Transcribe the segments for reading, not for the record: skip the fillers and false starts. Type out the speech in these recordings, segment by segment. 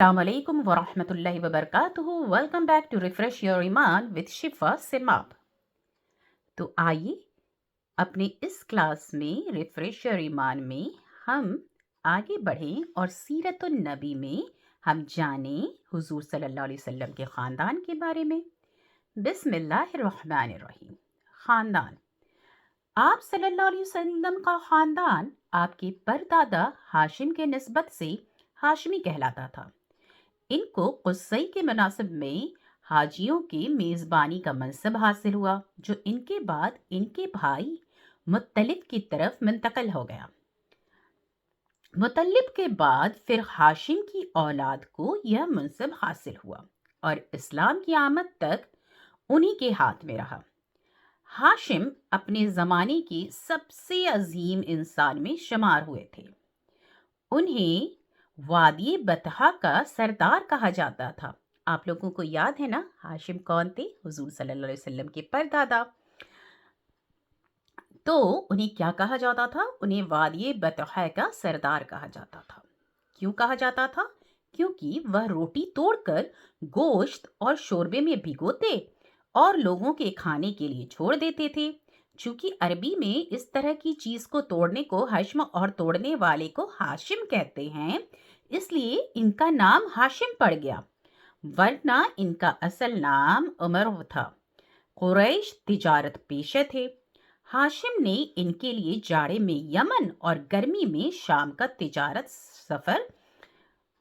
Assalamu alaikum wa rahmatullahi wa barakatuhu. Welcome back to Refresh Your Iman with Shifa Simab. तो आइए अपने इस class में refresh your ईमान में हम आगे बढ़ें और सीरत नबी में हम जानें हुजूर सल्लल्लाहु अलैहि वसल्लम के ख़ानदान के बारे में। बिस्मिल्लाहिर्रहमानिर्रहीम। ख़ानदान। आप सल्लल्लाहु अलैहि वसल्लम का ख़ानदान आपके परदादा हाशिम के निस्बत से हाशमी कहलाता था। इनको कुस्सई के मुनासिब में हाजियों की मेज़बानी का मनसब हासिल हुआ, जो इनके बाद इनके भाई मुत्तलिब की तरफ मुंतकिल हो गया। मुत्तलिब के बाद फिर हाशिम की औलाद को यह मनसब हासिल हुआ और इस्लाम की आमद तक उन्हीं के हाथ में रहा। हाशिम अपने ज़माने के सबसे अजीम इंसान में शुमार हुए थे। उन्हें वादी बतहा का सरदार कहा जाता था। आप लोगों को याद है ना, हाशिम कौन थे? हुजूर सल्लल्लाहु अलैहि वसल्लम के परदादा। तो उन्हें क्या कहा जाता था? उन्हें वादी बतहा का सरदार कहा जाता था। क्यों कहा जाता था? क्योंकि वह रोटी तोड़कर गोश्त और शोरबे में भिगोते और लोगों के खाने के लिए छोड़ देते थे। चूंकि अरबी में इस तरह की चीज को तोड़ने को हश्म और तोड़ने वाले को हाशिम कहते हैं, इसलिए इनका नाम हाशिम पड़ गया, वरना इनका असल नाम उमर था। कुरैश तिजारत पेशे थे। हाशिम ने इनके लिए जाड़े में यमन और गर्मी में शाम का तिजारत सफर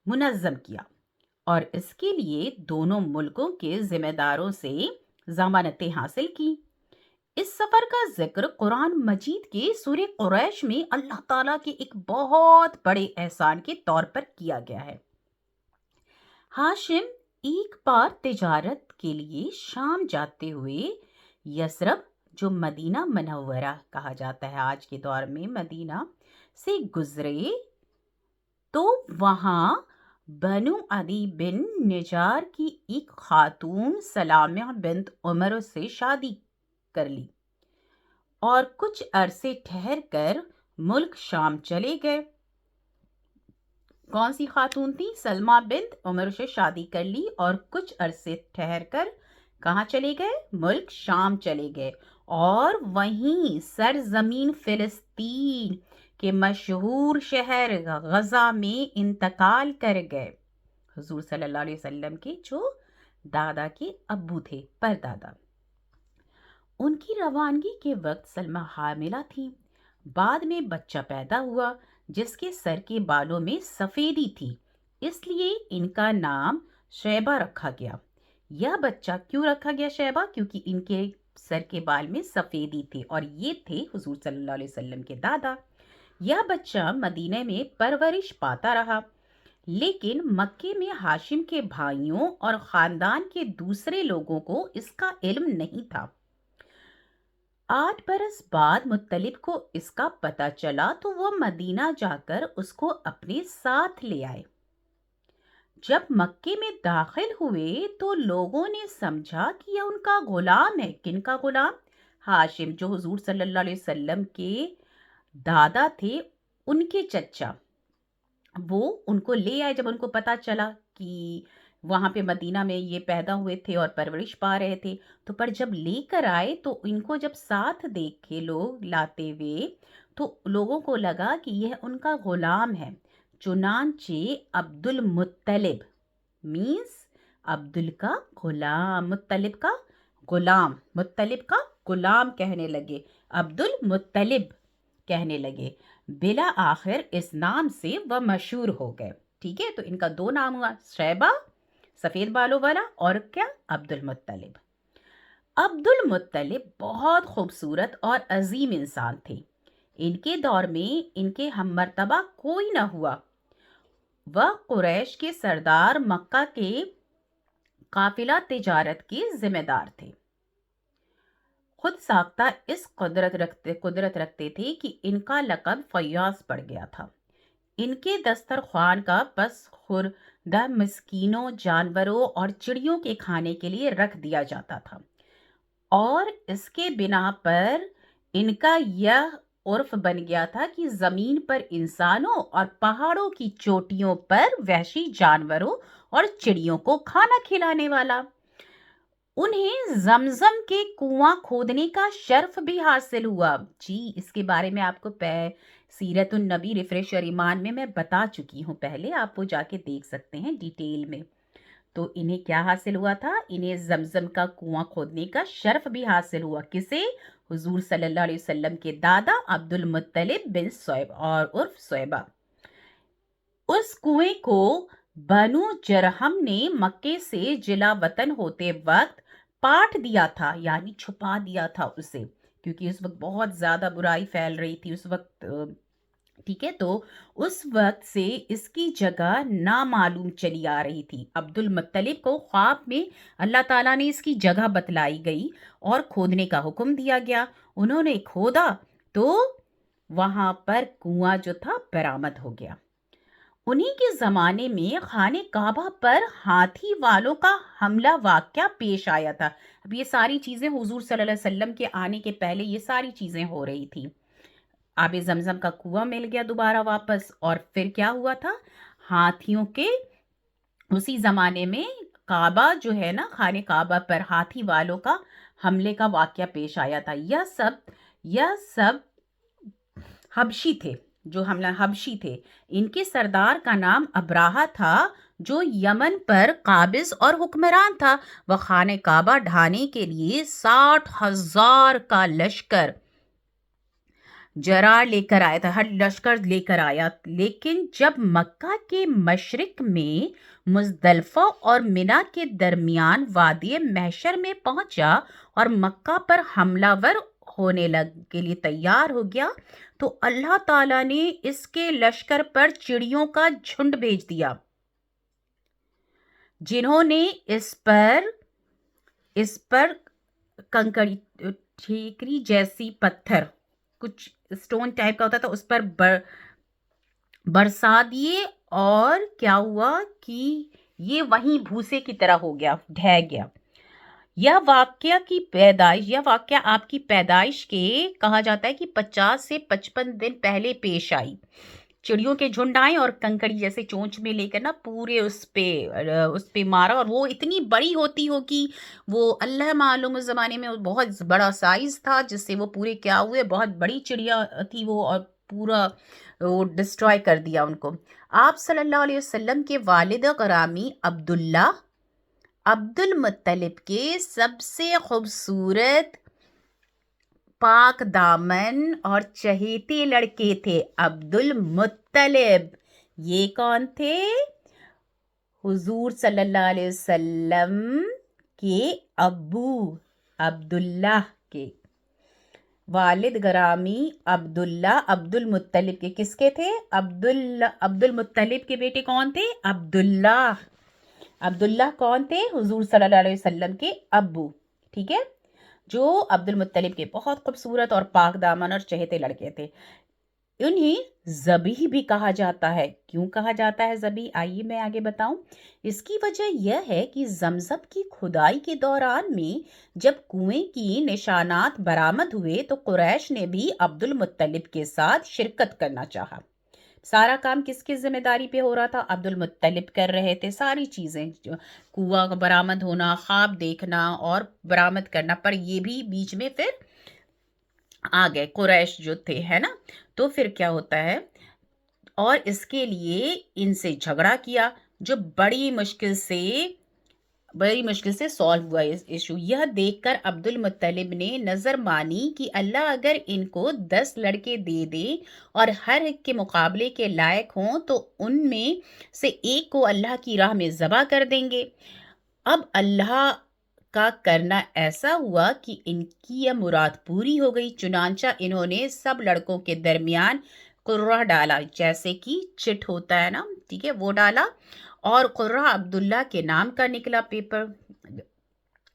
मुनज़्ज़म किया और इसके लिए दोनों मुल्कों के जिम्मेदारों से जमानतें हासिल की। इस सफर का जिक्र कुरान मजीद के सूरह कुरैश में अल्लाह ताला के एक बहुत बड़े एहसान के तौर पर किया गया है। हाशिम एक बार तिजारत के लिए शाम जाते हुए यसरब, जो मदीना मनव्वरा कहा जाता है आज के दौर में मदीना, से गुजरे तो वहां बनु अदी बिन निजार की एक खातून सलामिया बिन्त उमर से शादी कर ली और कुछ अरसे ठहर कर मुल्क शाम चले गए। कौन सी खातून थी? सलमा बिन्त उमर से शादी कर ली और कुछ अरसे ठहर कर कहाँ चले गए? मुल्क शाम चले गए और वहीं सरजमीन फिलिस्तीन के मशहूर शहर गजा में इंतकाल कर गए। हुजूर सल्लल्लाहु अलैहि वसल्लम के जो दादा के अब्बू थे, परदादा। उनकी रवानगी के वक्त सलमा हामिला थी। बाद में बच्चा पैदा हुआ जिसके सर के बालों में सफ़ेदी थी, इसलिए इनका नाम शैबा रखा गया। यह बच्चा क्यों रखा गया शैबा? क्योंकि इनके सर के बाल में सफ़ेदी थी और ये थे हुजूर सल्लल्लाहु अलैहि वसल्लम के दादा। यह बच्चा मदीने में परवरिश पाता रहा, लेकिन मक्के में हाशिम के भाइयों और ख़ानदान के दूसरे लोगों को इसका इल्म नहीं था। 8 बरस बाद मुत्तलिब को इसका पता चला तो वह मदीना जाकर उसको अपने साथ ले आए। जब मक्के में दाखिल हुए तो लोगों ने समझा कि यह उनका गुलाम है। किनका गुलाम? हाशिम, जो हुजूर सल्लल्लाहु अलैहि वसल्लम के दादा थे, उनके चचा। वो उनको ले आए जब उनको पता चला कि वहाँ पे मदीना में ये पैदा हुए थे और परवरिश पा रहे थे। तो पर जब लेकर आए तो इनको जब साथ देखे लोग लाते हुए तो लोगों को लगा कि यह उनका गुलाम है। चुनांचे अब्दुल मुत्तलिब मीन्स अब्दुल का गुलाम, मुत्तलिब का गुलाम, मुत्तलिब का गुलाम कहने लगे, अब्दुल मुत्तलिब कहने लगे। बिला आखिर इस नाम से वह मशहूर हो गए। ठीक है, तो इनका दो नाम हुआ, शैबा सफ़ेद बालों वाला और क्या? अब्दुल मुत्तलिब। अब्दुल मुत्तलिब बहुत खूबसूरत और अजीम इंसान थे। इनके दौर में इनके हममर्तबा कोई न हुआ। वह कुरैश के सरदार, मक्का के काफिला तिजारत के जिम्मेदार थे। खुद साख्ता इस कुदरत रखते थे कि इनका लक़ब फ़य्याज़ पड़ गया था। इनके दस्तरख्वान का बस खुर्दा मिस्कीनों, जानवरों और चिड़ियों के खाने के लिए रख दिया जाता था और इसके बिना पर इनका यह عرف بن گیا تھا کہ زمین پر انسانوں اور پہاڑوں کی چوٹیوں پر وحشی جانوروں اور چڑیوں کو کھانا کھلانے والا۔ انہیں زمزم کے کنواں کھودنے کا شرف بھی حاصل ہوا۔ جی، اس کے بارے میں آپ کو سیرت النبی ریفریش اور ایمان میں بتا چکی ہوں پہلے، آپ وہ جا کے دیکھ سکتے ہیں ڈیٹیل میں۔ تو انہیں کیا حاصل ہوا تھا؟ انہیں زمزم کا کنواں کھودنے کا شرف بھی حاصل ہوا۔ کسے؟ حضور صلی اللہ علیہ وسلم کے دادا عبد المطلب بن صیب اور عرف صیبہ۔ اس کنویں کو بنو جرہم نے مکے سے جلا وطن ہوتے وقت پاٹ دیا تھا، یعنی چھپا دیا تھا اسے، کیونکہ اس وقت بہت زیادہ برائی پھیل رہی تھی اس وقت، ٹھیک ہے؟ تو اس وقت سے اس کی جگہ نامعلوم چلی آ رہی تھی۔ عبد المطلب کو خواب میں اللہ تعالیٰ نے اس کی جگہ بتلائی گئی اور کھودنے کا حکم دیا گیا۔ انہوں نے کھودا تو وہاں پر کنواں جو تھا برآمد ہو گیا۔ انہی کے زمانے میں خانہ کعبہ پر ہاتھی والوں کا حملہ واقعہ پیش آیا تھا۔ اب یہ ساری چیزیں حضور صلی اللہ علیہ وسلم کے آنے کے پہلے یہ ساری چیزیں ہو رہی تھی۔ آب زمزم کا کنواں مل گیا دوبارہ واپس، اور پھر کیا ہوا تھا؟ ہاتھیوں کے اسی زمانے میں کعبہ جو ہے نا، خانہ کعبہ پر ہاتھی والوں کا حملے کا واقعہ پیش آیا تھا۔ یہ سب حبشی تھے، جو حملہ حبشی تھے۔ ان کے سردار کا نام ابراہہ تھا، جو یمن پر قابض اور حکمران تھا۔ وہ خانہ کعبہ ڈھانے کے لیے 60,000 کا لشکر جرار لے کر آیا تھا، ہر لشکر لے کر آیا۔ لیکن جب مکہ کے مشرق میں مزدلفہ اور منا کے درمیان وادی محشر میں پہنچا اور مکہ پر حملہ ور ہونے کے لیے تیار ہو گیا، تو اللہ تعالیٰ نے اس کے لشکر پر چڑیوں کا جھنڈ بھیج دیا، جنہوں نے اس پر کنکری ٹھیکری جیسی پتھر، کچھ اسٹون ٹائپ کا ہوتا تھا، اس پر برسا دیے، اور کیا ہوا کہ یہ وہیں بھوسے کی طرح ہو گیا، ڈھہ گیا۔ یہ واقعہ آپ کی پیدائش کے کہا جاتا ہے کہ 50 سے 55 دن پہلے پیش آئی۔ چڑیوں کے جھنڈ آئے اور کنکڑی جیسے چونچ میں لے کر نا پورے اس پہ مارا، اور وہ اتنی بڑی ہوتی ہوگی، وہ اللہ معلوم، اس زمانے میں بہت بڑا سائز تھا، جس سے وہ پورے کیا ہوئے، بہت بڑی چڑیا تھی وہ، اور پورا وہ ڈسٹرائے کر دیا ان کو۔ آپ صلی اللہ علیہ وسلم کے والد گرامی عبداللہ عبد المطلب کے سب سے خوبصورت، پاک دامن اور چہیتے لڑکے تھے عبد المطلب۔ یہ کون تھے؟ حضور صلی اللہ علیہ وسلم کے ابو عبداللہ کے والد گرامی عبداللہ عبد المطلب کے کس کے تھے؟ عبد المطلب کے بیٹے کون تھے؟ عبداللہ کون تھے؟ حضور صلی اللہ علیہ وسلم کے ابو، ٹھیک ہے، جو عبد المطلب کے بہت خوبصورت اور پاک دامن اور چہیتے لڑکے تھے۔ انہیں ذبیح بھی کہا جاتا ہے۔ کیوں کہا جاتا ہے ذبیح؟ آئیے میں آگے بتاؤں۔ اس کی وجہ یہ ہے کہ زمزم کی کھدائی کے دوران میں جب کنویں کی نشانات برآمد ہوئے تو قریش نے بھی عبد المطلب کے ساتھ شرکت کرنا چاہا۔ سارا کام کس کی ذمہ داری پہ ہو رہا تھا؟ عبد المطلب کر رہے تھے ساری چیزیں، کنواں کا برآمد ہونا، خواب دیکھنا اور برآمد کرنا، پر یہ بھی بیچ میں پھر آ گئے قریش جو تھے، ہے نا۔ تو پھر کیا ہوتا ہے، اور اس کے لیے ان سے جھگڑا کیا، جو بڑی مشکل سے سالو ہوا اس ایشو۔ یہ دیکھ کر عبد المطلب نے نظر مانی کہ اللہ اگر ان کو 10 لڑکے دے دے اور ہر ایک کے مقابلے کے لائق ہوں تو ان میں سے ایک کو اللہ کی راہ میں ذبح کر دیں گے۔ اب اللہ کا کرنا ایسا ہوا کہ ان کی یہ مراد پوری ہو گئی، چنانچہ انہوں نے سب لڑکوں کے درمیان قرہ ڈالا، جیسے کہ چٹ ہوتا ہے نا، ٹھیک ہے، وہ ڈالا، اور قرہ عبداللہ کے نام کا نکلا پیپر۔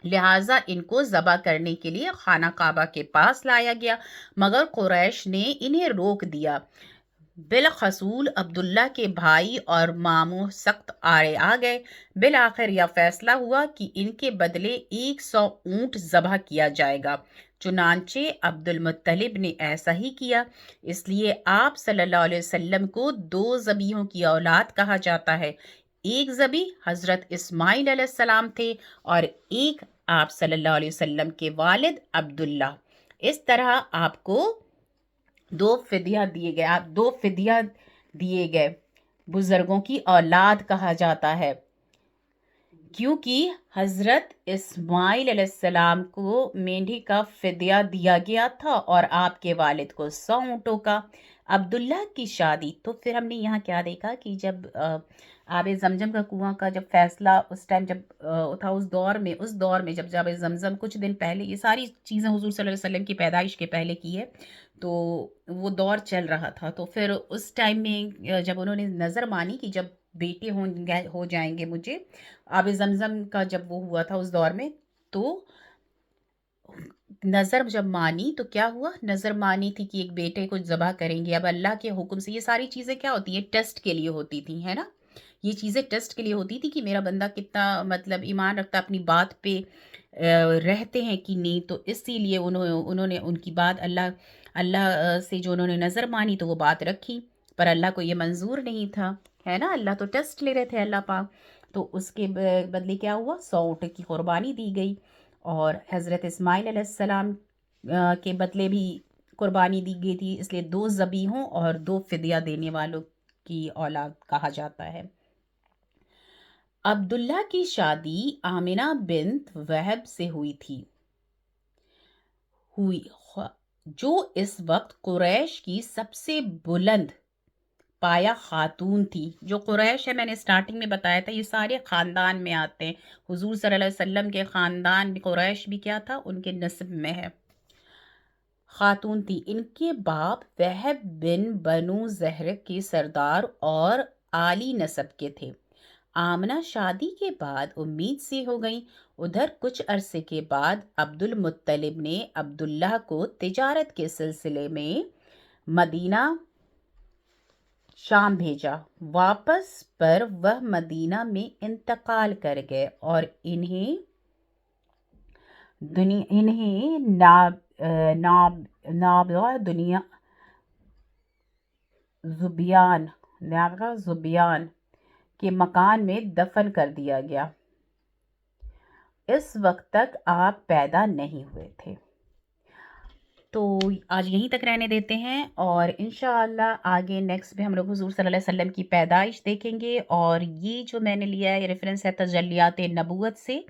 لہٰذا ان کو ذبح کرنے کے لیے خانہ کعبہ کے پاس لایا گیا، مگر قریش نے انہیں روک دیا۔ بالخصوص عبداللہ کے بھائی اور ماموں سخت آڑے آ گئے۔ بالآخر یہ فیصلہ ہوا کہ ان کے بدلے 100 اونٹ ذبح کیا جائے گا۔ चुनांचे अब्दुल मुत्तलिब ने ऐसा ही किया, इसलिए आप सल्लल्लाहु अलैहि वसल्लम को 2 ज़बीहों की औलाद कहा जाता है। एक ज़बी हज़रत इस्माइल अलैहिस्सलाम थे और एक आप सल्लल्लाहु अलैहि वसल्लम के वालिद अब्दुल्ला। इस तरह आपको 2 फ़िदिया दिए गए, आप 2 फ़िदिया दिए गए। बुज़ुर्गों की औलाद कहा जाता है, क्योंकि हज़रत इस्माइल अलैहिस्सलाम को मेंढी का फ़िदिया दिया गया था और आपके वालिद को 100 ऊँटों का। अब्दुल्ला की शादी, तो फिर हमने यहाँ क्या देखा कि जब आबे ज़मज़म का कुआँ का जब फ़ैसला उस टाइम जब था, उस दौर में जब जाबे ज़मज़म कुछ दिन पहले, ये सारी चीज़ें हुज़ूर सल्लल्लाहु अलैहि वसल्लम की पैदाइश के पहले की है, तो वो दौर चल रहा था। तो फिर उस टाइम में जब उन्होंने नज़र मानी कि जब बेटे हो जाएँगे मुझे, आब ज़मज़म का जब वो हुआ था उस दौर में, तो नज़र जब मानी तो क्या हुआ? नज़र मानी थी कि एक बेटे को ज़बह करेंगे। अब अल्लाह के हुक्म से ये सारी चीज़ें क्या होती हैं? टेस्ट के लिए होती थी, है ना? ये चीज़ें टेस्ट के लिए होती थी कि मेरा बंदा कितना मतलब ईमान रखता, अपनी बात पे रहते हैं कि नहीं। तो इसीलिए उन्होंने उनकी बात अल्लाह अल्लाह से जो उन्होंने नज़र मानी तो वो बात रखी, पर अल्लाह को ये मंज़ूर नहीं था, है ना? अल्लाह तो टेस्ट ले रहे थे अल्लाह पाक। तो उसके बदले क्या हुआ? 100 ऊँट की कुर्बानी दी गई और हज़रत इस्माइल अलैहिस्सलाम के बदले भी कुर्बानी दी गई थी, इसलिए 2 ज़बीहों और 2 फ़िदिया देने वालों की औलाद कहा जाता है। अब्दुल्ला की शादी आमिना बिन्त वहब से हुई जो इस वक्त कुरैश की सबसे बुलंद पाया खातून थी। जो कुरैश है, मैंने स्टार्टिंग में बताया था, ये सारे ख़ानदान में आते हैं। हुज़ूर सल्लल्लाहु अलैहि वसल्लम के ख़ानदान भी कुरैश भी क्या था? उनके नस्ब में है। खातून थी। इनके बाप वहब बिन बनु ज़हर के सरदार और आली नस्ब के थे। आमना शादी के बाद उम्मीद सी हो गई। उधर कुछ अरसे के बाद अब्दुल मुत्तलिब ने अब्दुल्लाह को तिजारत के सिलसिले में मदीना शाम भेजा। वापस पर वह मदीना में इंतकाल कर गए और इन्हें नाबगा दुनिया ज़ुबियान के मकान में दफन कर दिया गया। इस वक्त तक आप पैदा नहीं हुए थे। तो आज यहीं तक रहने देते हैं और इंशाअल्लाह आगे नेक्स्ट में हम लोग हुज़ूर सल्लल्लाहु अलैहि वसल्लम की पैदाइश देखेंगे। और ये जो मैंने लिया है, ये रेफरेंस है तजल्लियात नबूवत से।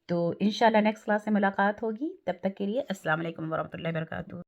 तो इंशाअल्लाह नेक्स्ट क्लास में मुलाकात होगी। तब तक के लिए अस्सलाम वालेकुम वरहमतुल्लाहि वबरकातुहू।